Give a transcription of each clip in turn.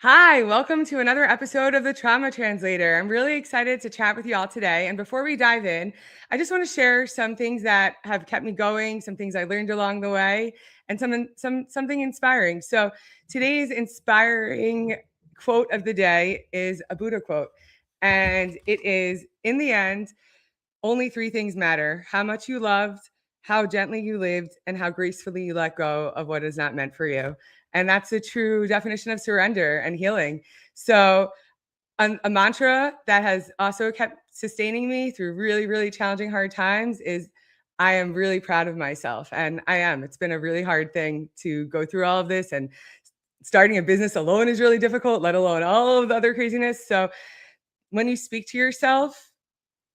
Hi, welcome to another episode of the Trauma Translator. I'm really excited to chat with you all today. And before we dive in, I just want to share some things that have kept me going, some things I learned along the way, and something inspiring. So today's inspiring quote of the day is a Buddha quote. And it is, in the end, only three things matter: how much you loved, how gently you lived, and how gracefully you let go of what is not meant for you. And that's the true definition of surrender and healing. So, a mantra that has also kept sustaining me through really, really challenging, hard times is I am really proud of myself. And I am. It's been a really hard thing to go through all of this. And starting a business alone is really difficult, let alone all of the other craziness. So, when you speak to yourself,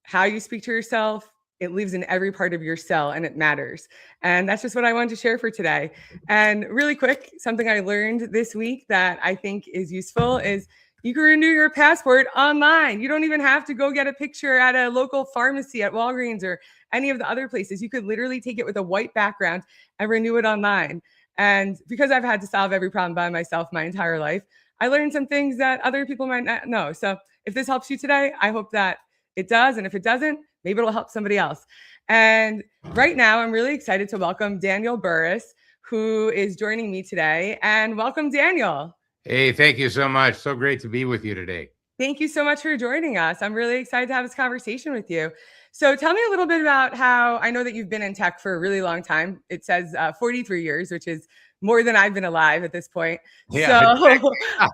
how you speak to yourself, it lives in every part of your cell and it matters. And that's just what I wanted to share for today. And really quick, something I learned this week that I think is useful is you can renew your passport online. You don't even have to go get a picture at a local pharmacy at Walgreens or any of the other places. You could literally take it with a white background and renew it online. And because I've had to solve every problem by myself my entire life, I learned some things that other people might not know. So if this helps you today, I hope that it does. And if it doesn't, maybe it'll help somebody else. And right now, I'm really excited to welcome Daniel Burrus, who is joining me today. And welcome, Daniel. Hey, thank you so much. So great to be with you today. Thank you so much for joining us. I'm really excited to have this conversation with you. So tell me a little bit about how, I know that you've been in tech for a really long time. It says 43 years, which is more than I've been alive at this point. Yeah,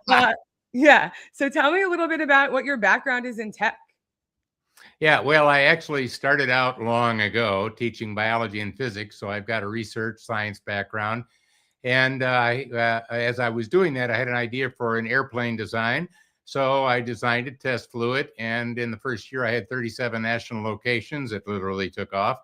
So, yeah. So tell me a little bit about what your background is in tech. Yeah, well, I actually started out long ago teaching biology and physics, so I've got a research science background. And as I was doing that, I had an idea for an airplane design. So I designed it, test flew it, and in the first year, I had 37 national locations. It literally took off.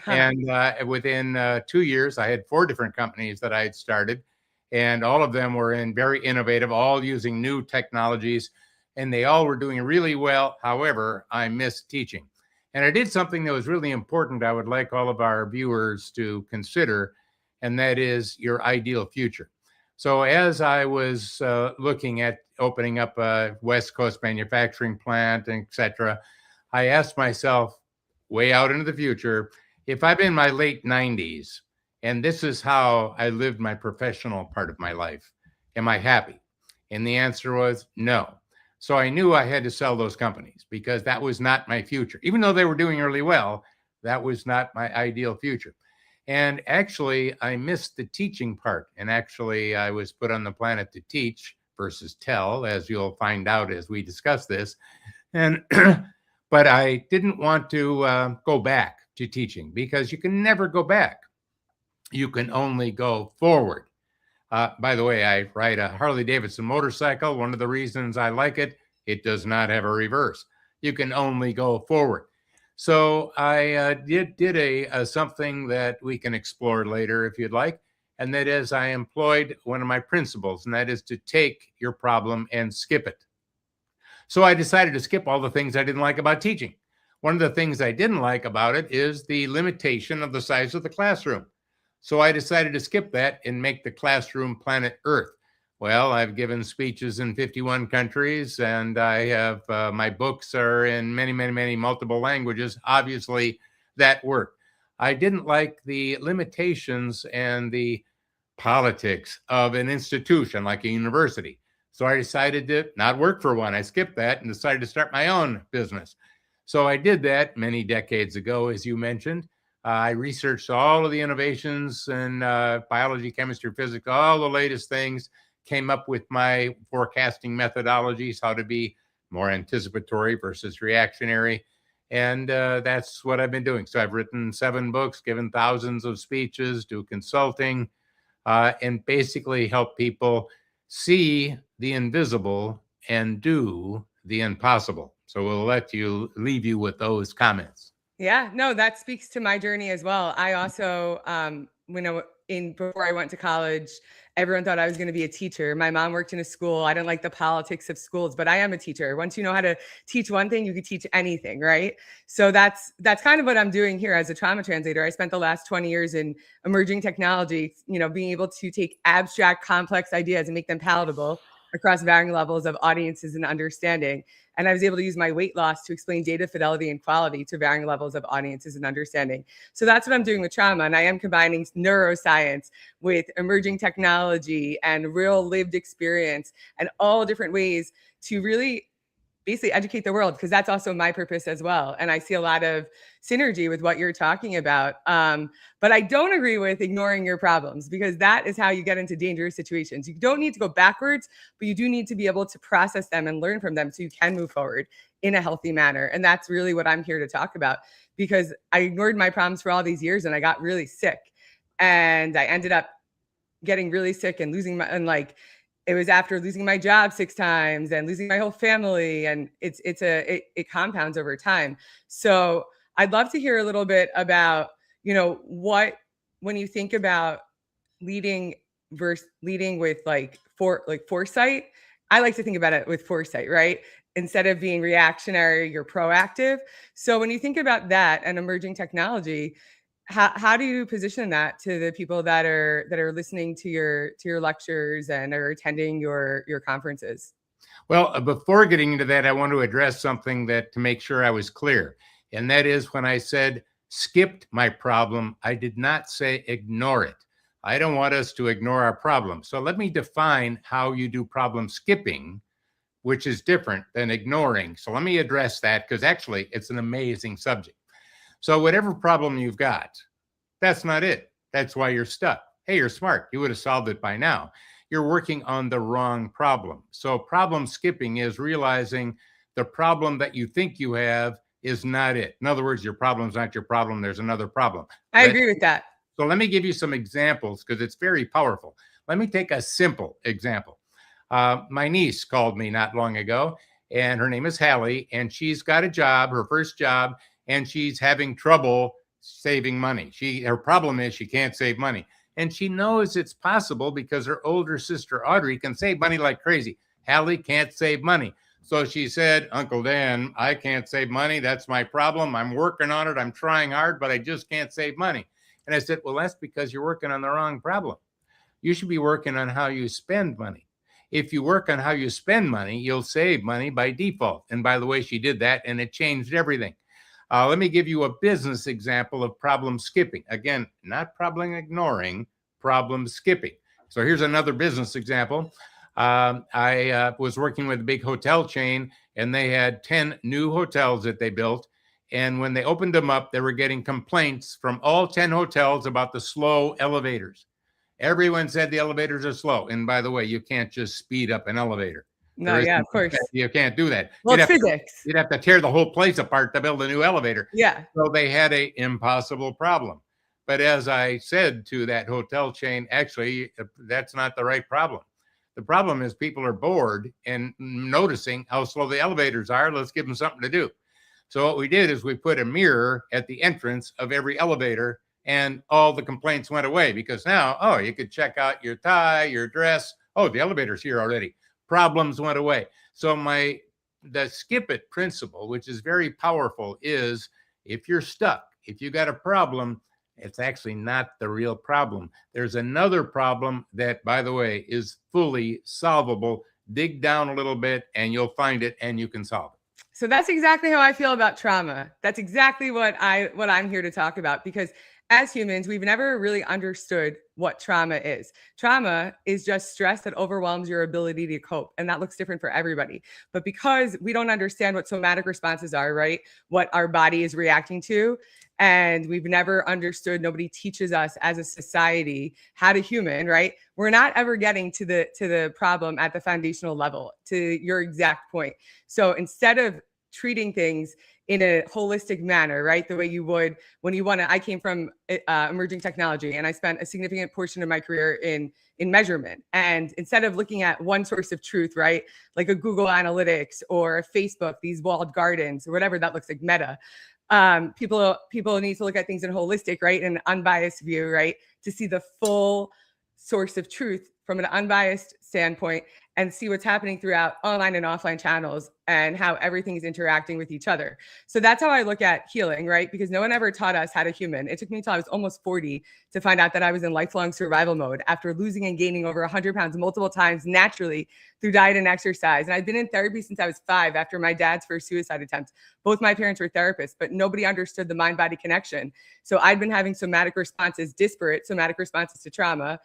And within 2 years, I had 4 different companies that I had started, and all of them were very innovative, all using new technologies, and they all were doing really well. However, I missed teaching. And I did something that was really important I would like all of our viewers to consider, and that is your ideal future. So as I was looking at opening up a West Coast manufacturing plant, et cetera, I asked myself, way out into the future, if I'm in my late 90s and this is how I lived my professional part of my life, am I happy? And the answer was no. So I knew I had to sell those companies because that was not my future. Even though they were doing really well, that was not my ideal future. And actually, I missed the teaching part. And actually, I was put on the planet to teach versus tell, as you'll find out as we discuss this. And but I didn't want to go back to teaching because you can never go back. You can only go forward. By the way, I ride a Harley Davidson motorcycle. One of the reasons I like it, it does not have a reverse. You can only go forward. So I did a something that we can explore later if you'd like. And that is I employed one of my principles, and that is to take your problem and skip it. So I decided to skip all the things I didn't like about teaching. One of the things I didn't like about it is the limitation of the size of the classroom. So I decided to skip that and make the classroom planet Earth. Well, I've given speeches in 51 countries, and I have my books are in many, many, many multiple languages. Obviously, that worked. I didn't like the limitations and the politics of an institution like a university. So I decided to not work for one. I skipped that and decided to start my own business. So I did that many decades ago, as you mentioned. I researched all of the innovations in biology, chemistry, physics, all the latest things, came up with my forecasting methodologies, how to be more anticipatory versus reactionary. And that's what I've been doing. So I've written 7 books, given thousands of speeches, do consulting, and basically help people see the invisible and do the impossible. So we'll leave you with those comments. Yeah, no, that speaks to my journey as well. I also, before I went to college, everyone thought I was going to be a teacher. My mom worked in a school. I didn't like the politics of schools, but I am a teacher. Once you know how to teach one thing, you can teach anything, right? So that's kind of what I'm doing here as a trauma translator. I spent the last 20 years in emerging technology, being able to take abstract, complex ideas and make them palatable. across varying levels of audiences and understanding. And I was able to use my weight loss to explain data fidelity and quality to varying levels of audiences and understanding. So that's what I'm doing with trauma. And I am combining neuroscience with emerging technology and real lived experience and all different ways to really basically educate the world, because that's also my purpose as well. And I see a lot of synergy with what you're talking about. But I don't agree with ignoring your problems, because that is how you get into dangerous situations. You don't need to go backwards, but you do need to be able to process them and learn from them so you can move forward in a healthy manner. And that's really what I'm here to talk about, because I ignored my problems for all these years and I got really sick. And I ended up getting really sick and losing my, and like, it was after losing my job 6 times and losing my whole family, and it compounds over time. So I'd love to hear a little bit about, what, when you think about leading versus leading with foresight, I like to think about it with foresight, right? Instead of being reactionary, you're proactive. So when you think about that and emerging technology, how do you position that to the people that are listening to your lectures and are attending your conferences? Well, before getting into that, I want to address something to make sure I was clear. And that is, when I said skipped my problem, I did not say ignore it. I don't want us to ignore our problem. So let me define how you do problem skipping, which is different than ignoring. So let me address that, because actually it's an amazing subject. So whatever problem you've got, that's not it. That's why you're stuck. Hey, you're smart. You would have solved it by now. You're working on the wrong problem. So problem skipping is realizing the problem that you think you have is not it. In other words, your problem's not your problem. There's another problem. I agree with that. So let me give you some examples, because it's very powerful. Let me take a simple example. My niece called me not long ago, and her name is Hallie, and she's got a job, her first job, and she's having trouble saving money. Her problem is she can't save money. And she knows it's possible because her older sister, Audrey, can save money like crazy. Hallie can't save money. So she said, Uncle Dan, I can't save money. That's my problem. I'm working on it. I'm trying hard, but I just can't save money. And I said, well, that's because you're working on the wrong problem. You should be working on how you spend money. If you work on how you spend money, you'll save money by default. And by the way, she did that, and it changed everything. Let me give you a business example of problem skipping. Again, not problem ignoring, problem skipping. So here's another business example. I was working with a big hotel chain, and they had 10 new hotels that they built. And when they opened them up, they were getting complaints from all 10 hotels about the slow elevators. Everyone said the elevators are slow. And by the way, you can't just speed up an elevator. No, yeah, of course. You can't do that. Well, it's physics. You'd have to tear the whole place apart to build a new elevator. Yeah. So they had an impossible problem. But as I said to that hotel chain, actually, that's not the right problem. The problem is people are bored and noticing how slow the elevators are. Let's give them something to do. So what we did is we put a mirror at the entrance of every elevator, and all the complaints went away, because now, you could check out your tie, your dress. Oh, the elevator's here already. Problems went away. So the skip it principle, which is very powerful, is if you're stuck, if you got a problem, it's actually not the real problem. There's another problem that, by the way, is fully solvable. Dig down a little bit and you'll find it, and you can solve it. So that's exactly how I feel about trauma. That's exactly what I'm here to talk about, because as humans, we've never really understood what trauma is. Trauma is just stress that overwhelms your ability to cope. And that looks different for everybody. But because we don't understand what somatic responses are, right? What our body is reacting to, and we've never understood, nobody teaches us as a society how to human, right? We're not ever getting to the problem at the foundational level, to your exact point. So instead of treating things in a holistic manner, right? The way you would when you want to. I came from emerging technology, and I spent a significant portion of my career in measurement. And instead of looking at one source of truth, right, like a Google Analytics or a Facebook, these walled gardens or whatever that looks like, Meta, people need to look at things in a holistic, right, and unbiased view, right, to see the full source of truth from an unbiased standpoint and see what's happening throughout online and offline channels and how everything is interacting with each other. So that's how I look at healing, right? Because no one ever taught us how to human. It took me until I was almost 40 to find out that I was in lifelong survival mode after losing and gaining over 100 pounds multiple times naturally through diet and exercise. And I've been in therapy since I was 5 after my dad's first suicide attempt. Both my parents were therapists, but nobody understood the mind-body connection. So I'd been having somatic responses, disparate somatic responses to trauma,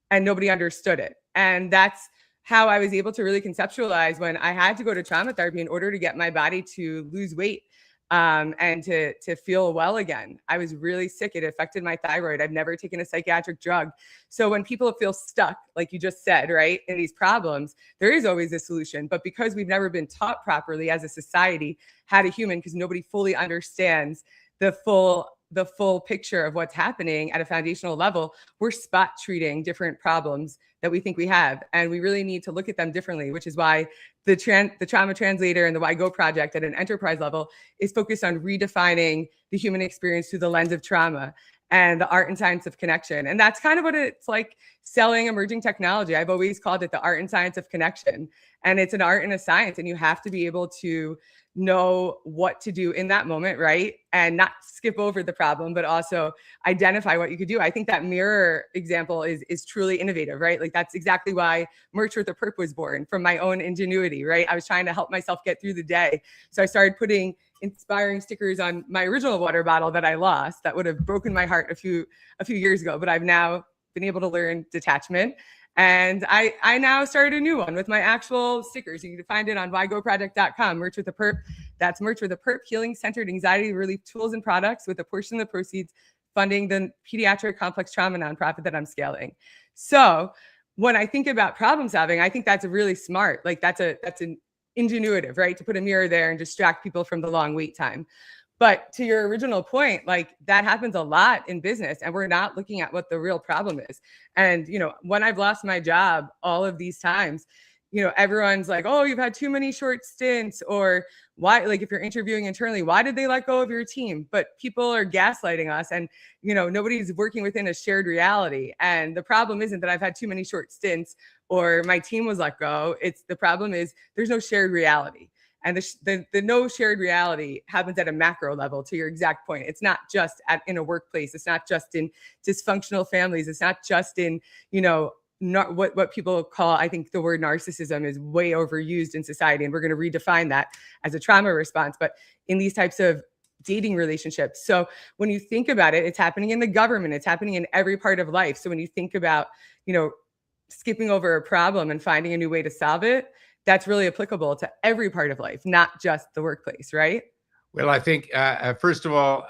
and nobody understood it. And that's how I was able to really conceptualize when I had to go to trauma therapy in order to get my body to lose weight and to feel well again. I was really sick. It affected my thyroid. I've never taken a psychiatric drug. So when people feel stuck, like you just said, right, in these problems, there is always a solution. But because we've never been taught properly as a society how to human, because nobody fully understands the full picture of what's happening at a foundational level, we're spot treating different problems that we think we have. And we really need to look at them differently, which is why the Trauma Translator and the Why Go project at an enterprise level is focused on redefining the human experience through the lens of trauma and the art and science of connection. And that's kind of what it's like selling emerging technology. I've always called it the art and science of connection. And it's an art and a science, and you have to be able to know what to do in that moment, right? And not skip over the problem, but also identify what you could do. I think that mirror example is truly innovative, right? Like that's exactly why Merch with a Perp was born, from my own ingenuity, right? I was trying to help myself get through the day. So I started putting inspiring stickers on my original water bottle that I lost that would have broken my heart a few years ago, but I've now been able to learn detachment. And I now started a new one with my actual stickers. You can find it on whygoproject.com, Merch with a Perp. That's Merch with a Perp, healing-centered anxiety relief tools and products, with a portion of the proceeds funding the pediatric complex trauma nonprofit that I'm scaling. So when I think about problem solving, I think that's really smart. Like that's an ingenuitive, right? To put a mirror there and distract people from the long wait time. But to your original point, like that happens a lot in business, and we're not looking at what the real problem is. And, you know, when I've lost my job all of these times, you know, everyone's like, oh, you've had too many short stints, or why, like if you're interviewing internally, why did they let go of your team? But people are gaslighting us, and, you know, nobody's working within a shared reality. And the problem isn't that I've had too many short stints or my team was let go. It's the problem is there's no shared reality. And the no shared reality happens at a macro level, to your exact point. It's not just in a workplace. It's not just in dysfunctional families. It's not just in, you know, not what people call, I think the word narcissism is way overused in society. And we're going to redefine that as a trauma response. But in these types of dating relationships. So when you think about it, it's happening in the government. It's happening in every part of life. So when you think about, you know, skipping over a problem and finding a new way to solve it, that's really applicable to every part of life, not just the workplace, right? Well, I think, first of all,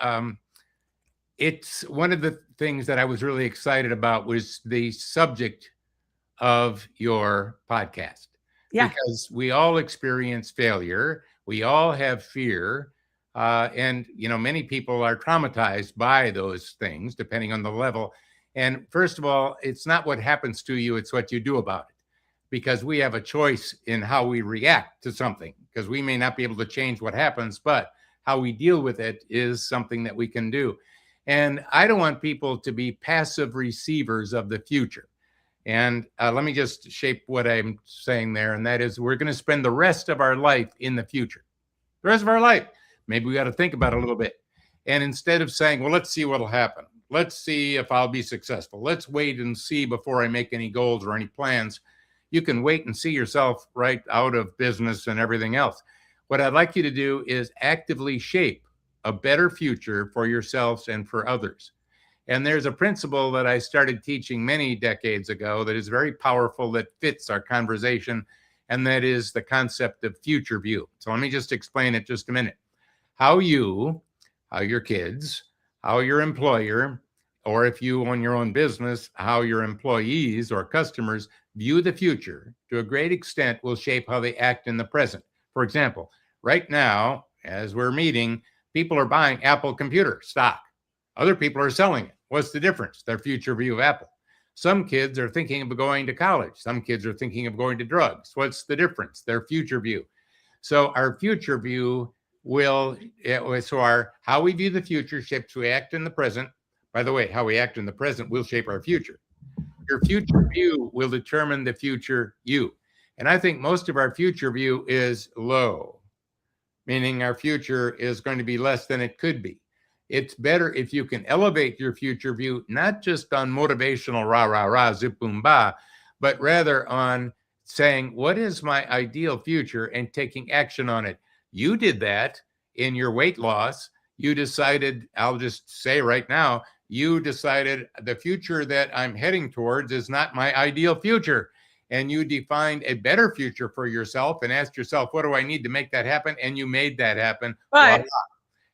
it's one of the things that I was really excited about was the subject of your podcast. Yeah. Because we all experience failure. We all have fear. And, you know, many people are traumatized by those things, depending on the level. And first of all, it's not what happens to you, it's what you do about it. Because we have a choice in how we react to something, because we may not be able to change what happens, but how we deal with it is something that we can do. And I don't want people to be passive receivers of the future. And let me just shape what I'm saying there. And that is, we're going to spend the rest of our life in the future. The rest of our life. Maybe we got to think about it a little bit. And instead of saying, well, let's see what'll happen. Let's see if I'll be successful. Let's wait and see before I make any goals or any plans. You can wait and see yourself right out of business and everything else. What I'd like you to do is actively shape a better future for yourselves and for others. And there's a principle that I started teaching many decades ago that is very powerful, that fits our conversation, and that is the concept of future view. So let me just explain it just a minute. How your kids, how your employer, or if you own your own business, how your employees or customers view the future to a great extent will shape how they act in the present. For example, right now, as we're meeting, people are buying Apple computer stock. Other people are selling it. What's the difference? Their future view of Apple. Some kids are thinking of going to college. Some kids are thinking of going to drugs. What's the difference? Their future view. So our future view how we view the future shapes how we act in the present. By the way, how we act in the present will shape our future. Your future view will determine the future you. And I think most of our future view is low, meaning our future is going to be less than it could be. It's better if you can elevate your future view, not just on motivational rah, rah, rah, zip, boom, bah, but rather on saying, what is my ideal future, and taking action on it. You did that in your weight loss. You decided, I'll just say right now, you decided the future that I'm heading towards is not my ideal future. And you defined a better future for yourself and asked yourself, what do I need to make that happen? And you made that happen.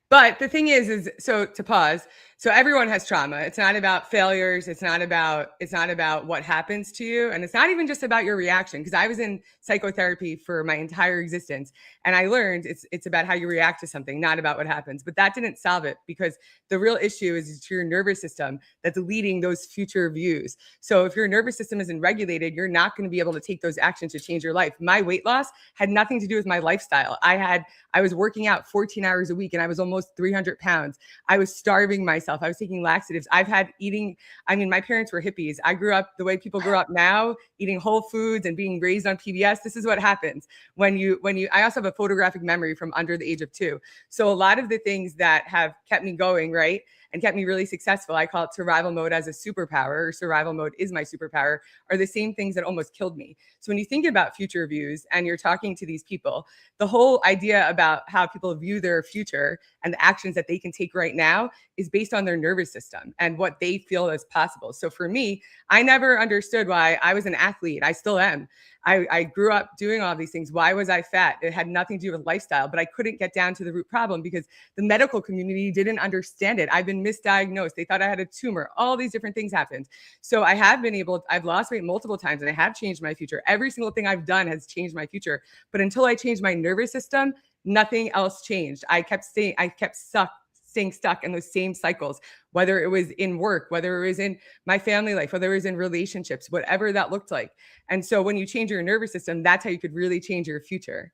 But the thing is so to pause. So everyone has trauma. It's not about failures. It's not about what happens to you. And it's not even just about your reaction. Because I was in psychotherapy for my entire existence. And I learned it's about how you react to something, not about what happens. But that didn't solve it, because the real issue is it's your nervous system that's leading those future views. So if your nervous system isn't regulated, you're not going to be able to take those actions to change your life. My weight loss had nothing to do with my lifestyle. I was working out 14 hours a week and I was almost 300 pounds. I was starving myself. I was taking laxatives. My parents were hippies. I grew up the way people grew up now, eating whole foods and being raised on PBS. This is what happens I also have a photographic memory from under the age of 2. So a lot of the things that have kept me going, right, and kept me really successful, I call it survival mode as a superpower, or survival mode is my superpower, are the same things that almost killed me. So when you think about future views and you're talking to these people, the whole idea about how people view their future and the actions that they can take right now is based on their nervous system and what they feel is possible. So for me, I never understood why I was an athlete. I still am. I grew up doing all these things. Why was I fat? It had nothing to do with lifestyle, but I couldn't get down to the root problem because the medical community didn't understand it. I've been misdiagnosed. They thought I had a tumor. All these different things happened. So I've lost weight multiple times and I have changed my future. Every single thing I've done has changed my future. But until I changed my nervous system, nothing else changed. I kept staying stuck in those same cycles, whether it was in work, whether it was in my family life, whether it was in relationships, whatever that looked like. And so when you change your nervous system, that's how you could really change your future.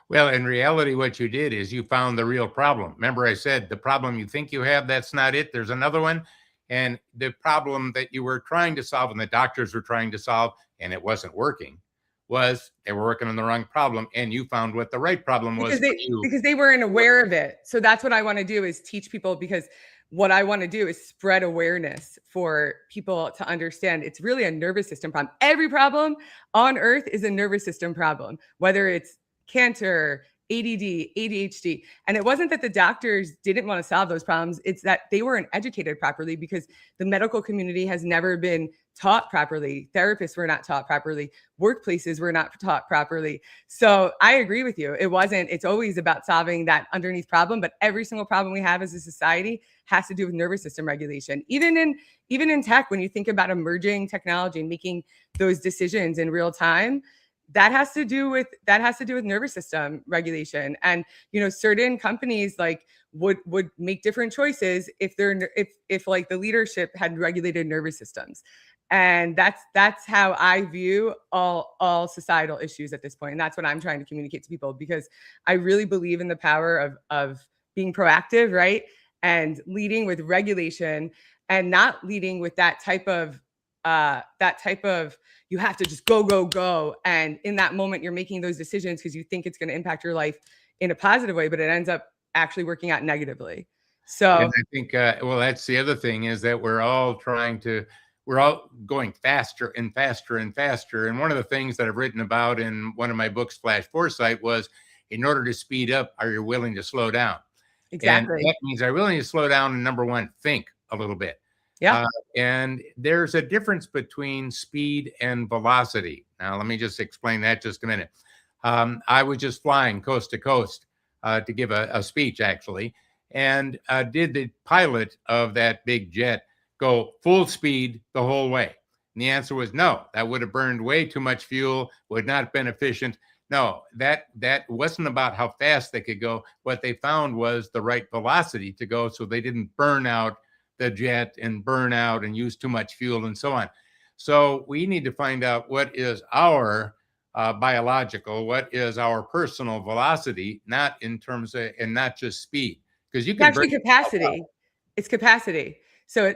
Well, in reality, what you did is you found the real problem. Remember, I said the problem you think you have, that's not it. There's another one. And the problem that you were trying to solve and the doctors were trying to solve, and it wasn't working, was they were working on the wrong problem. And you found what the right problem was because they weren't aware of it. So that's what I want to do, is teach people, because what I want to do is spread awareness for people to understand it's really a nervous system problem. Every problem on earth is a nervous system problem, whether it's cancer, ADD, ADHD. And it wasn't that the doctors didn't want to solve those problems. It's that they weren't educated properly, because the medical community has never been taught properly. Therapists were not taught properly. Workplaces were not taught properly. So I agree with you. It's always about solving that underneath problem, but every single problem we have as a society has to do with nervous system regulation. Even in tech, when you think about emerging technology and making those decisions in real time, that has to do with nervous system regulation. And certain companies would make different choices if like the leadership had regulated nervous systems. And that's how I view all societal issues at this point. And that's what I'm trying to communicate to people, because I really believe in the power of being proactive, right? And leading with regulation, and not leading with that type of you have to just go. And in that moment, you're making those decisions because you think it's going to impact your life in a positive way, but it ends up actually working out negatively. So and I think, that's the other thing, is that we're all going faster and faster and faster. And one of the things that I've written about in one of my books, Flash Foresight, was, in order to speed up, are you willing to slow down? Exactly. And that means I'm willing to slow down and, number one, think a little bit. Yeah. And there's a difference between speed and velocity. Now, let me just explain that just a minute. I was just flying coast to coast to give a speech, actually, and did the pilot of that big jet go full speed the whole way? And the answer was no. That would have burned way too much fuel, would not have been efficient. No, that wasn't about how fast they could go. What they found was the right velocity to go, so they didn't burn out the jet and burn out and use too much fuel and so on. So we need to find out what is our biological, what is our personal velocity, not in terms of, and not just speed, because you can actually capacity. It's capacity. So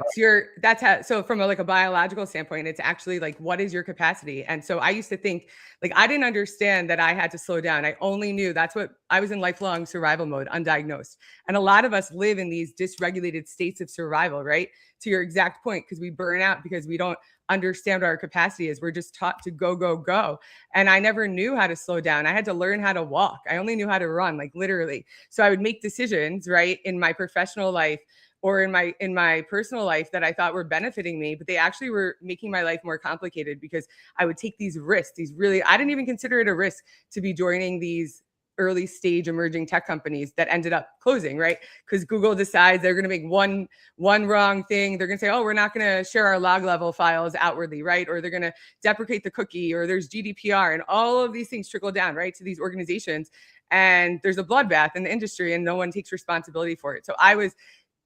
so from like a biological standpoint, it's actually like, what is your capacity? And so I used to think, like, I didn't understand that I had to slow down. I only knew that's what I was in, lifelong survival mode, undiagnosed. And a lot of us live in these dysregulated states of survival, right? To your exact point, because we burn out because we don't understand what our capacity is. We're just taught to go, go, go. And I never knew how to slow down. I had to learn how to walk. I only knew how to run, like literally. So I would make decisions, right, in my professional life or in my personal life that I thought were benefiting me, but they actually were making my life more complicated because I would take these risks, I didn't even consider it a risk to be joining these early stage emerging tech companies that ended up closing, right? Because Google decides they're going to make one wrong thing. They're going to say, oh, we're not going to share our log level files outwardly, right? Or they're going to deprecate the cookie, or there's GDPR, and all of these things trickle down, right, to these organizations. And there's a bloodbath in the industry and no one takes responsibility for it. So I was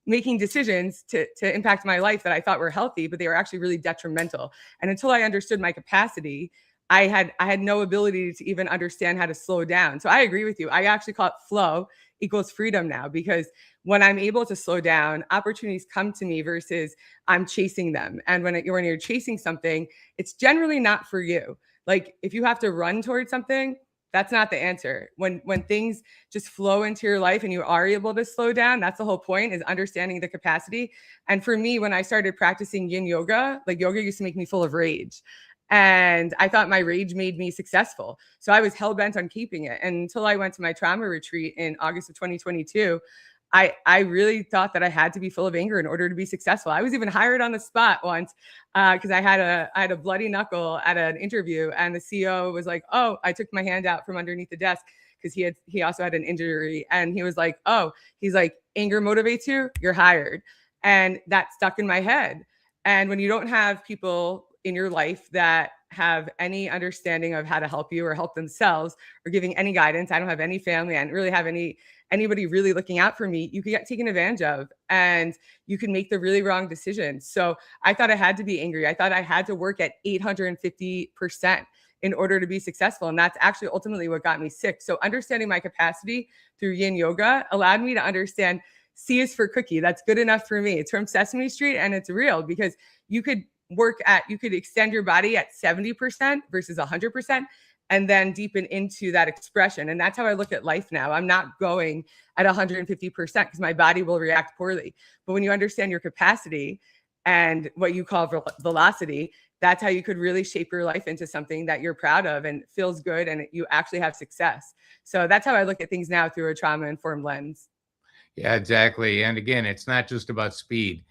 making decisions to impact my life that I thought were healthy, but they were actually really detrimental. And until I understood my capacity, I had no ability to even understand how to slow down. So I agree with you. I actually call it flow equals freedom now, because when I'm able to slow down, opportunities come to me versus I'm chasing them. And when you're chasing something, it's generally not for you. Like if you have to run towards something, that's not the answer. When things just flow into your life and you are able to slow down, that's the whole point, is understanding the capacity. And for me, when I started practicing yin yoga, like yoga used to make me full of rage. And I thought my rage made me successful. So I was hell bent on keeping it. And until I went to my trauma retreat in August of 2022, I really thought that I had to be full of anger in order to be successful. I was even hired on the spot once because I had a bloody knuckle at an interview, and the CEO was like, "Oh," I took my hand out from underneath the desk because he also had an injury, and he was like, "Oh," he's like, "Anger motivates you? You're hired." And that stuck in my head. And when you don't have people in your life that have any understanding of how to help you or help themselves or giving any guidance, I don't have any family, I don't really have anybody really looking out for me, you could get taken advantage of and you can make the really wrong decisions. So I thought I had to be angry. I thought I had to work at 850% in order to be successful. And that's actually ultimately what got me sick. So understanding my capacity through yin yoga allowed me to understand C is for cookie. That's good enough for me. It's from Sesame Street and it's real, because you could extend your body at 70% versus 100%, and then deepen into that expression. And that's how I look at life now. I'm not going at 150% because my body will react poorly. But when you understand your capacity and what you call velocity, that's how you could really shape your life into something that you're proud of and feels good and you actually have success. So that's how I look at things now, through a trauma-informed lens. Yeah, exactly. And again, it's not just about speed.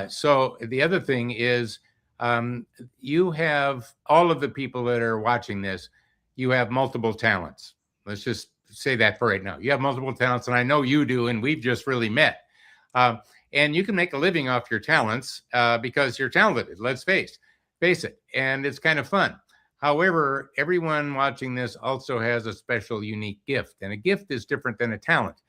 So the other thing is, you have all of the people that are watching this, you have multiple talents. Let's just say that for right now. You have multiple talents, and I know you do, and we've just really met. Uh, and you can make a living off your talents because you're talented. Let's face it, and it's kind of fun. However, everyone watching this also has a special, unique gift, and a gift is different than a talent.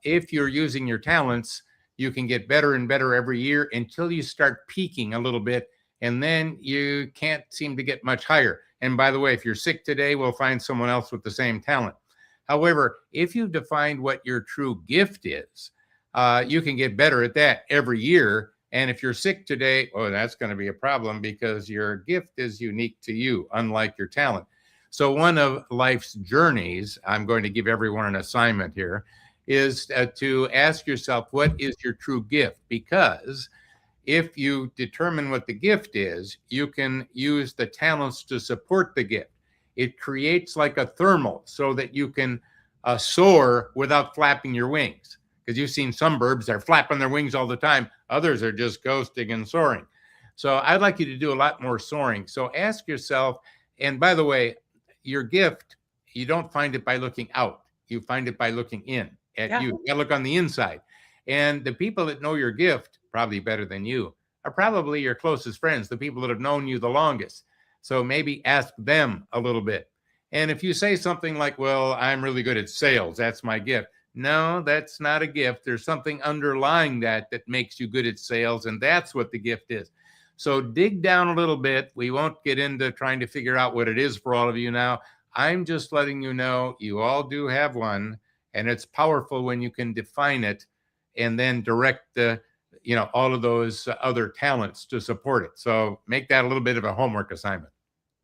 If you're using your talents, you can get better and better every year until you start peaking a little bit, and then you can't seem to get much higher. And by the way, if you're sick today, we'll find someone else with the same talent. However, if you've defined what your true gift is, you can get better at that every year. And if you're sick today, oh, that's going to be a problem because your gift is unique to you, unlike your talent. So one of life's journeys, I'm going to give everyone an assignment here, is to ask yourself, what is your true gift? Because if you determine what the gift is, you can use the talents to support the gift. It creates like a thermal so that you can soar without flapping your wings. Because you've seen some birds, they're flapping their wings all the time. Others are just coasting and soaring. So I'd like you to do a lot more soaring. So ask yourself, and by the way, your gift, you don't find it by looking out. You find it by looking in at you. You gotta look on the inside. And the people that know your gift, probably better than you, are probably your closest friends, the people that have known you the longest. So maybe ask them a little bit. And if you say something like, well, I'm really good at sales, that's my gift. No, that's not a gift. There's something underlying that makes you good at sales, and that's what the gift is. So dig down a little bit. We won't get into trying to figure out what it is for all of you now. I'm just letting you know you all do have one, and it's powerful when you can define it and then direct the all of those other talents to support it. So make that a little bit of a homework assignment.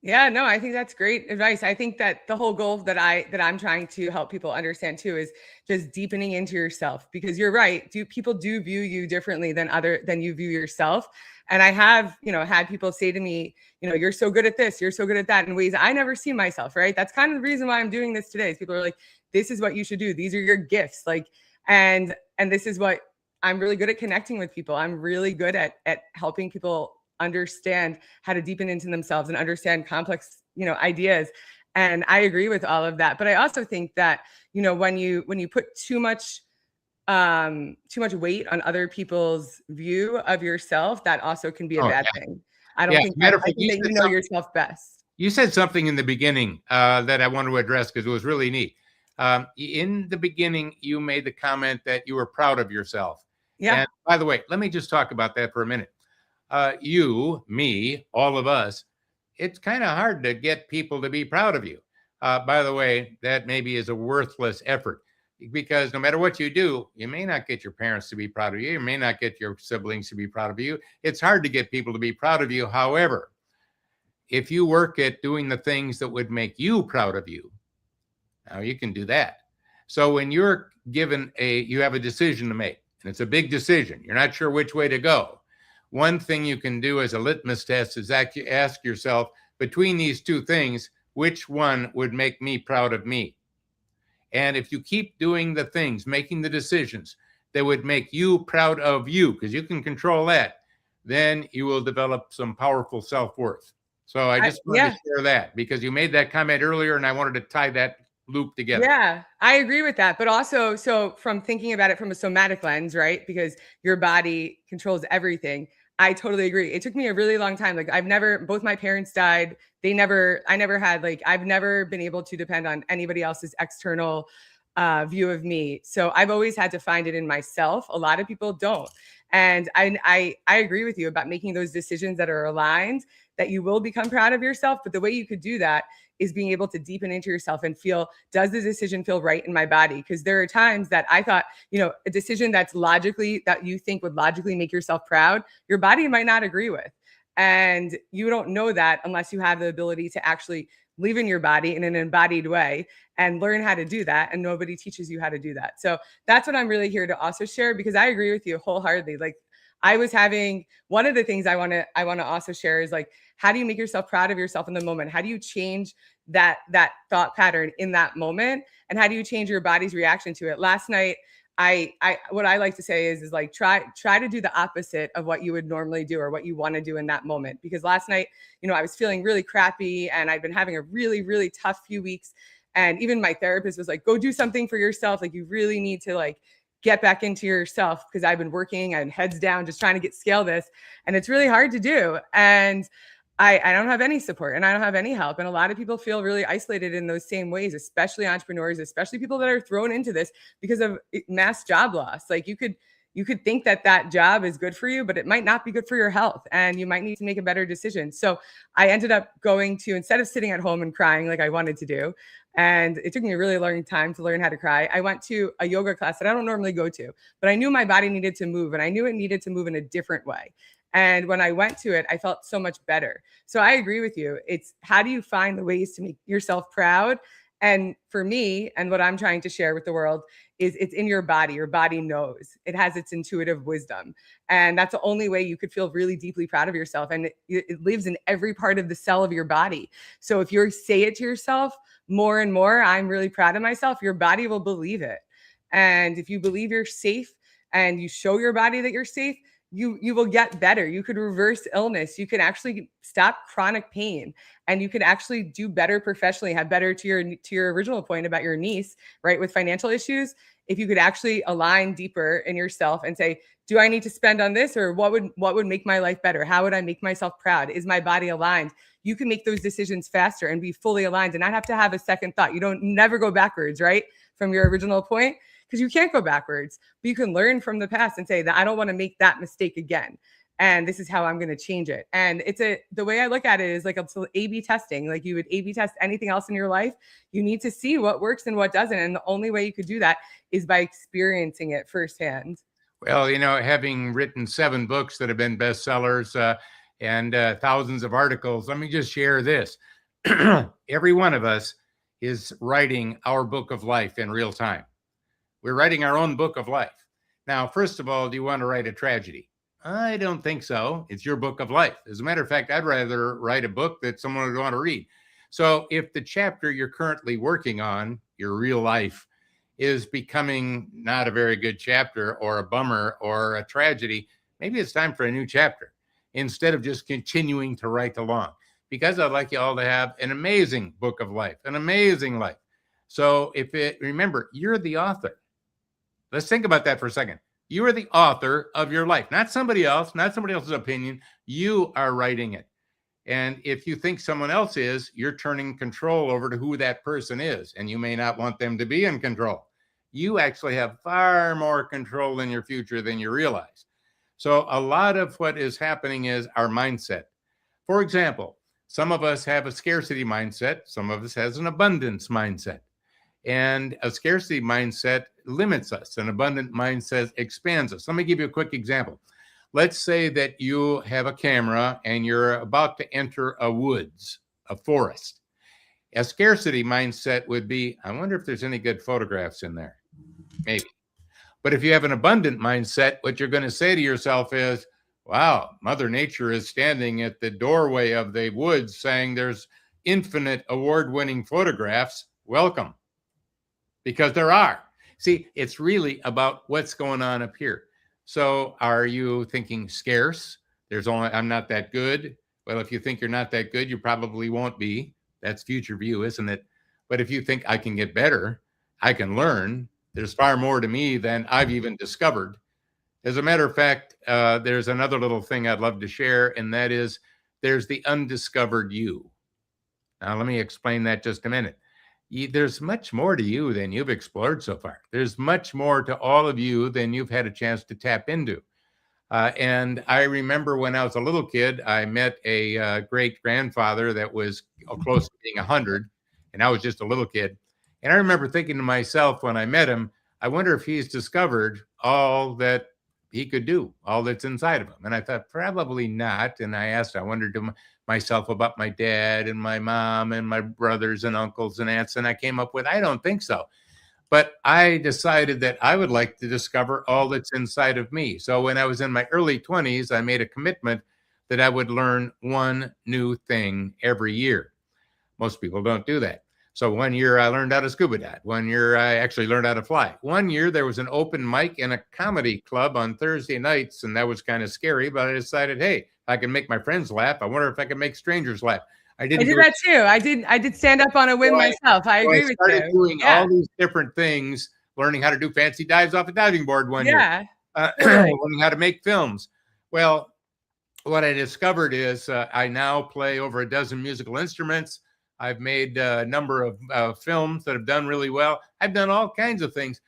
Yeah, no, I think that's great advice. I think that the whole goal that I'm trying to help people understand too is just deepening into yourself, because you're right. People do view you differently than you view yourself. And I have, had people say to me, you're so good at this, you're so good at that, in ways I never see myself, right? That's kind of the reason why I'm doing this today. Is people are like, this is what you should do. These are your gifts. Like, and this is what I'm really good at, connecting with people. I'm really good at helping people understand how to deepen into themselves and understand complex, ideas. And I agree with all of that. But I also think that, when you put too much weight on other people's view of yourself, that also can be a Oh, bad yeah. thing. I Yeah. think Matter of I fact, think that you know yourself best. you said something in the beginning that I want to address because it was really neat. In the beginning, you made the comment that you were proud of yourself. Yeah. And by the way, let me just talk about that for a minute. You, me, all of us, it's kind of hard to get people to be proud of you. By the way, that maybe is a worthless effort, because no matter what you do, you may not get your parents to be proud of you. You may not get your siblings to be proud of you. It's hard to get people to be proud of you. However, if you work at doing the things that would make you proud of you, now you can do that. So when you're you have a decision to make, and it's a big decision, you're not sure which way to go. One thing you can do as a litmus test is ask yourself, between these two things, which one would make me proud of me? And if you keep doing the things, making the decisions that would make you proud of you, because you can control that, then you will develop some powerful self-worth. So I just wanted to share that because you made that comment earlier and I wanted to tie that loop together. Yeah, I agree with that. But also, so from thinking about it from a somatic lens, right? Because your body controls everything. I totally agree. It took me a really long time. Like both my parents died. I never had, I've never been able to depend on anybody else's external view of me. So I've always had to find it in myself. A lot of people don't. And I agree with you about making those decisions that are aligned, that you will become proud of yourself. But the way you could do that is being able to deepen into yourself and feel, does the decision feel right in my body? Because there are times that I thought, a decision that you think would logically make yourself proud, your body might not agree with. And you don't know that unless you have the ability to actually live in your body in an embodied way and learn how to do that. And nobody teaches you how to do that. So that's what I'm really here to also share, because I agree with you wholeheartedly. Like, I was having one of the things I want to also share is, like, how do you make yourself proud of yourself in the moment? How do you change that thought pattern in that moment? And how do you change your body's reaction to it? Last night, I what I like to say is like, try to do the opposite of what you would normally do or what you want to do in that moment. Because last night, I was feeling really crappy and I'd been having a really, really tough few weeks. And even my therapist was like, go do something for yourself. Like, you really need to, like, get back into yourself, because I've been working and heads down just trying to scale this, and it's really hard to do. And I don't have any support and I don't have any help. And a lot of people feel really isolated in those same ways, especially entrepreneurs, especially people that are thrown into this because of mass job loss. Like, you could think that job is good for you, but it might not be good for your health, and you might need to make a better decision. So I ended up going to, instead of sitting at home and crying like I wanted to do, and it took me a really long time to learn how to cry, I went to a yoga class that I don't normally go to, but I knew my body needed to move, and I knew it needed to move in a different way. And when I went to it, I felt so much better. So I agree with you. It's, how do you find the ways to make yourself proud? And for me, and what I'm trying to share with the world, is it's in your body. Your body knows. It has its intuitive wisdom. And that's the only way you could feel really deeply proud of yourself. And it lives in every part of the cell of your body. So if you say it to yourself more and more, I'm really proud of myself, your body will believe it. And if you believe you're safe and you show your body that you're safe, you will get better. You could reverse illness. You can actually stop chronic pain, and you could actually do better professionally, have better, to your original point about your niece, right? With financial issues, if you could actually align deeper in yourself and say, do I need to spend on this, or what would make my life better? How would I make myself proud? Is my body aligned? You can make those decisions faster and be fully aligned and not have to have a second thought. You don't never go backwards, right? From your original point, because you can't go backwards, but you can learn from the past and say that I don't want to make that mistake again. And this is how I'm going to change it. And the way I look at it is like it's A/B testing. Like, you would A/B test anything else in your life. You need to see what works and what doesn't. And the only way you could do that is by experiencing it firsthand. Well, having written 7 books that have been bestsellers and thousands of articles, let me just share this. Every one of us is writing our book of life in real time. We're writing our own book of life. Now, first of all, do you want to write a tragedy? I don't think so. It's your book of life. As a matter of fact, I'd rather write a book that someone would want to read. So if the chapter you're currently working on, your real life, is becoming not a very good chapter or a bummer or a tragedy, maybe it's time for a new chapter instead of just continuing to write along. Because I'd like you all to have an amazing book of life, an amazing life. So remember, you're the author. Let's think about that for a second. You are the author of your life, not somebody else, not somebody else's opinion. You are writing it. And if you think someone else is, you're turning control over to who that person is. And you may not want them to be in control. You actually have far more control in your future than you realize. So a lot of what is happening is our mindset. For example, some of us have a scarcity mindset. Some of us has an abundance mindset. And a scarcity mindset limits us. An abundant mindset expands us. Let me give you a quick example. Let's say that you have a camera and you're about to enter a woods, a forest. A scarcity mindset would be, I wonder if there's any good photographs in there. Maybe. But if you have an abundant mindset, what you're going to say to yourself is, wow, Mother Nature is standing at the doorway of the woods saying there's infinite award-winning photographs. Welcome. Because there are. See, it's really about what's going on up here. So are you thinking scarce? I'm not that good. Well, if you think you're not that good, you probably won't be. That's future view, isn't it? But if you think I can get better, I can learn, there's far more to me than I've even discovered. As a matter of fact, there's another little thing I'd love to share, and that is there's the undiscovered you. Now, let me explain that just a minute. There's much more to you than you've explored so far. There's much more to all of you than you've had a chance to tap into. And I remember when I was a little kid, I met a great-grandfather that was close to being 100, and I was just a little kid. And I remember thinking to myself when I met him, I wonder if he's discovered all that he could do, all that's inside of him. And I thought, probably not. And I wondered to myself about my dad and my mom and my brothers and uncles and aunts. And I came up with, I don't think so. But I decided that I would like to discover all that's inside of me. So when I was in my early 20s, I made a commitment that I would learn one new thing every year. Most people don't do that. So 1 year I learned how to scuba dive. 1 year I actually learned how to fly. 1 year there was an open mic in a comedy club on Thursday nights, and that was kind of scary, but I decided, hey, if I can make my friends laugh, I wonder if I can make strangers laugh. I did that too. I did stand up on a whim myself. I agree with you. I started doing all these different things, learning how to do fancy dives off a diving board 1 year. Learning how to make films. Well, what I discovered is I now play over a dozen musical instruments. I've made a number of films that have done really well. I've done all kinds of things.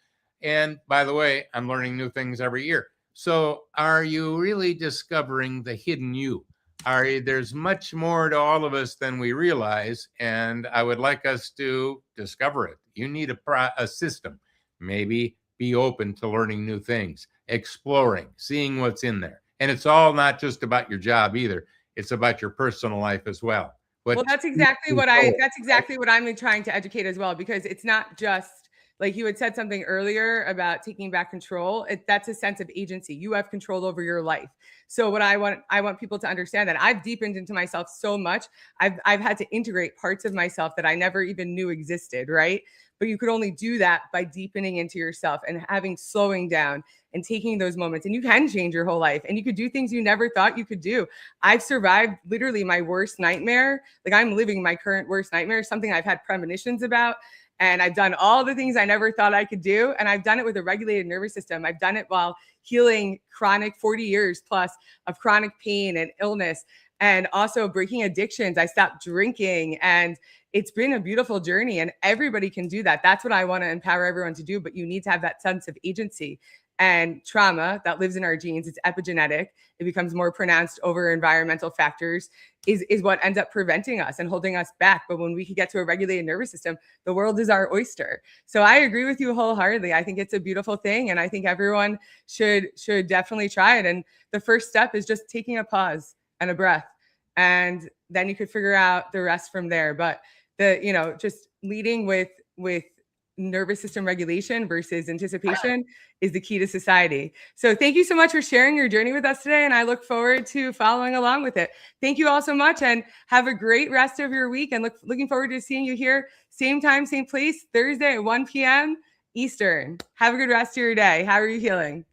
And by the way, I'm learning new things every year. So are you really discovering the hidden you? There's much more to all of us than we realize. And I would like us to discover it. You need a system. Maybe be open to learning new things, exploring, seeing what's in there. And it's all not just about your job either. It's about your personal life as well. Well, that's exactly what I'm trying to educate as well, because it's not just like you had said something earlier about taking back control. That's a sense of agency. You have control over your life. So what I want people to understand that I've deepened into myself so much. I've had to integrate parts of myself that I never even knew existed, right? But you could only do that by deepening into yourself and slowing down and taking those moments. And you can change your whole life, and you could do things you never thought you could do. I've survived literally my worst nightmare. Like, I'm living my current worst nightmare, something I've had premonitions about. And I've done all the things I never thought I could do. And I've done it with a regulated nervous system. I've done it while healing 40 years plus of chronic pain and illness, and also breaking addictions. I stopped drinking, and it's been a beautiful journey, and everybody can do that. That's what I want to empower everyone to do. But you need to have that sense of agency. And trauma that lives in our genes, it's epigenetic. It becomes more pronounced over environmental factors, is what ends up preventing us and holding us back. But when we can get to a regulated nervous system, the world is our oyster. So I agree with you wholeheartedly. I think it's a beautiful thing, and I think everyone should definitely try it. And the first step is just taking a pause and a breath, and then you could figure out the rest from there. But just leading with nervous system regulation versus anticipation is the key to society. So thank you so much for sharing your journey with us today, and I look forward to following along with it. Thank you all so much, and have a great rest of your week, and looking forward to seeing you here same time, same place, Thursday at 1 p.m. Eastern. Have a good rest of your day. How are you feeling?